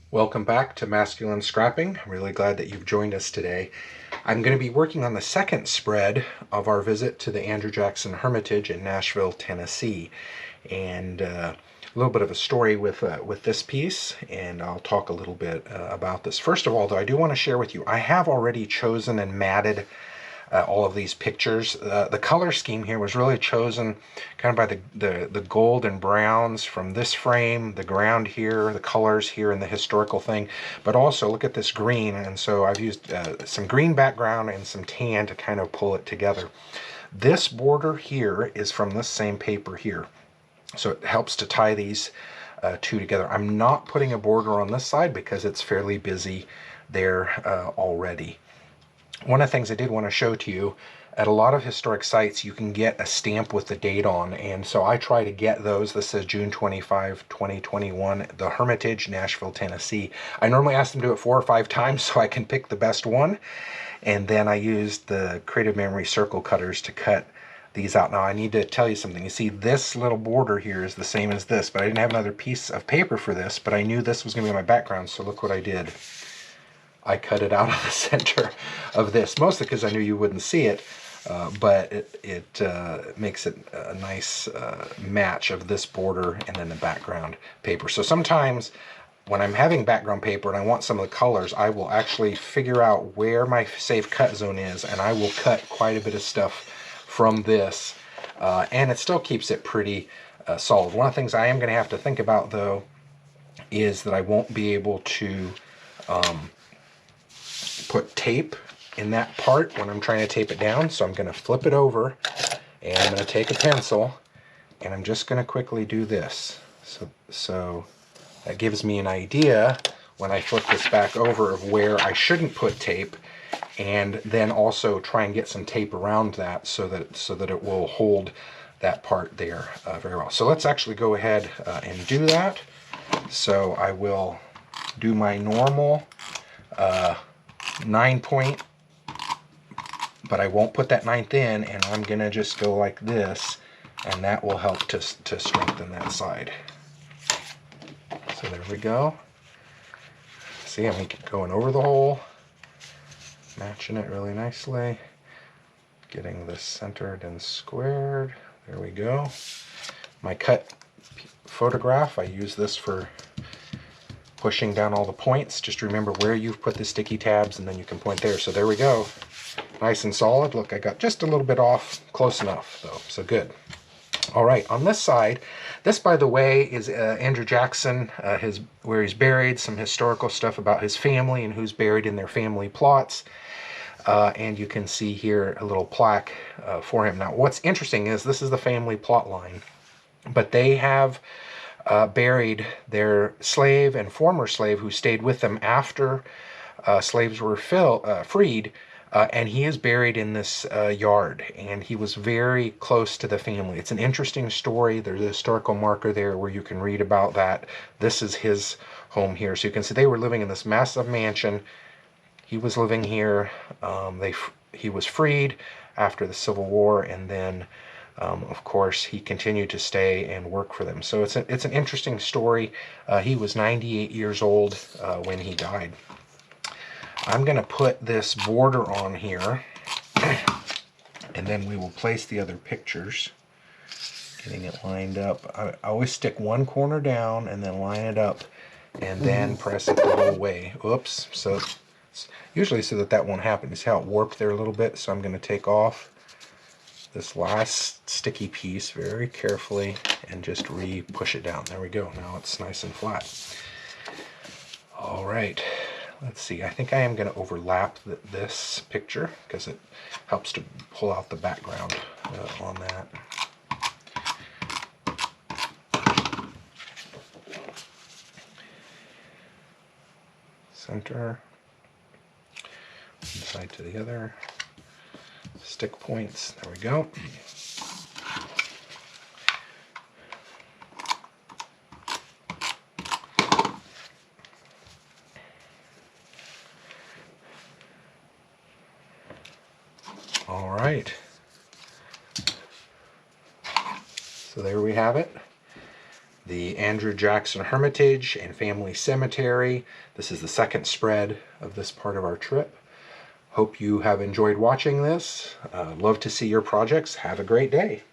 Welcome back to Masculine Scrapping. I'm really glad that you've joined us today. I'm going to be working on the second spread of our visit to the Andrew Jackson Hermitage in Nashville, Tennessee. And a little bit of a story with this piece, and I'll talk a little bit about this. First of all, though, I do want to share with you, I have already chosen and matted all of these pictures. The color scheme here was really chosen kind of by the gold and browns from this frame, the ground here, the colors here, and the historical thing. But also look at this green, and so I've used some green background and some tan to kind of pull it together. This border here is from this same paper here, so it helps to tie these two together. I'm not putting a border on this side because it's fairly busy there already. One of the things I did want to show to you, at a lot of historic sites you can get a stamp with the date on, and so I try to get those. This says June 25, 2021, the Hermitage, Nashville, Tennessee. I normally ask them to do it 4 or 5 times so I can pick the best one, and then I used the Creative Memory circle cutters to cut these out. Now I need to tell you something. You see this little border here is the same as this, but I didn't have another piece of paper for this, but I knew this was going to be my background, so look what I did. I cut it out of the center of this, mostly because I knew you wouldn't see it, but it makes it a nice match of this border and then the background paper. So sometimes when I'm having background paper and I want some of the colors, I will actually figure out where my safe cut zone is, and I will cut quite a bit of stuff from this, and it still keeps it pretty solid. One of the things I am going to have to think about, though, is that I won't be able to put tape in that part when I'm trying to tape it down, so I'm going to flip it over, and I'm going to take a pencil, and I'm just going to quickly do this. So that gives me an idea when I flip this back over of where I shouldn't put tape, and then also try and get some tape around that so that it will hold that part there very well. So let's actually go ahead and do that. So I will do my normal 9-point, but I won't put that 9th in, and I'm gonna just go like this, and that will help to strengthen that side. So there we go. See, I'm going over the hole, matching it really nicely, getting this centered and squared. There we go. My cut photograph, I use this for pushing down all the points. Just remember where you've put the sticky tabs, and then you can point there. So there we go. Nice and solid. Look, I got just a little bit off. Close enough, though. So good. All right, on this side, this, by the way, is Andrew Jackson, where he's buried, some historical stuff about his family and who's buried in their family plots. And you can see here a little plaque for him. Now, what's interesting is this is the family plot line, but they have buried their slave and former slave who stayed with them after slaves were freed, and he is buried in this yard, and he was very close to the family. It's an interesting story. There's a historical marker there where you can read about that. This is his home here. So you can see they were living in this massive mansion. He was living here. He was freed after the Civil War, and then of course, he continued to stay and work for them. So it's an interesting story. He was 98 years old when he died. I'm going to put this border on here, and then we will place the other pictures, getting it lined up. I always stick one corner down and then line it up, and then press it the whole way. Oops. So usually so that won't happen. You see how it warped there a little bit? So I'm going to take off this last sticky piece very carefully and just push it down. There we go. Now it's nice and flat. All right, let's see. I think I am going to overlap this picture because it helps to pull out the background on that. Center, one side to the other. Stick points. There we go. All right. So there we have it. the Andrew Jackson Hermitage and Family Cemetery. This is the second spread of this part of our trip. Hope you have enjoyed watching this. Love to see your projects. Have a great day.